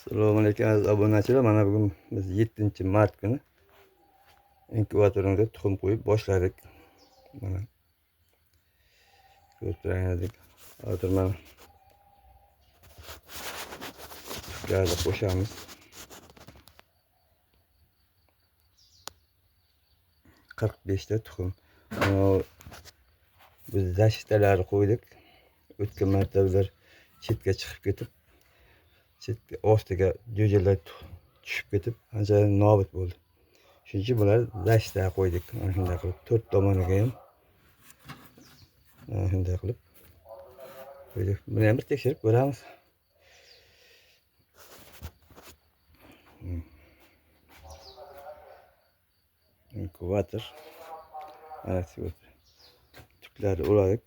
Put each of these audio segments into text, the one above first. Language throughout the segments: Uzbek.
Assalomu alaykum aziz obunachilar. Mana bugun biz 7-mart kuni inkubatorga tuxum qo'yib boshladik. Mana ko'rib turganingizdek, hozir mana tuflarni qo'shamiz. Qirq beshta tuxum. Biz zashitalarni qo'ydik. O'tgan marta ular chetga chiqib ketib, chetga ostiga jo'jalar tushib ketib, ancha nobud bo'ldi. Shuning uchun bular zashitaga qo'ydik. Mana shunday qilib 4 tomoniga ham mana shunday qilib qo'ydik. Buni ham bir tekshirib ko'ramiz. Inkubator. Mana shu tuklarni uladik.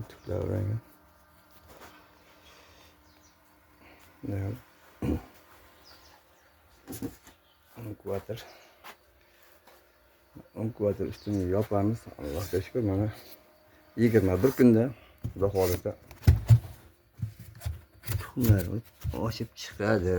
Tuklar ulangan. Inkubator üstünü yopamiz. Allohga shukr, mana 21 kunda xudo xolisa tuxumlar oshib chiqadi.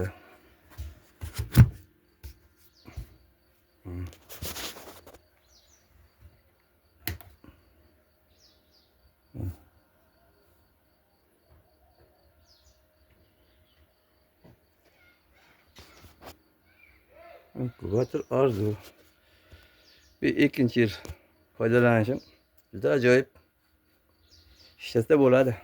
Inkubator arzu. Bir ikinci yıl foydalanışım juda ajoyib. Ishlasa bo'ladi.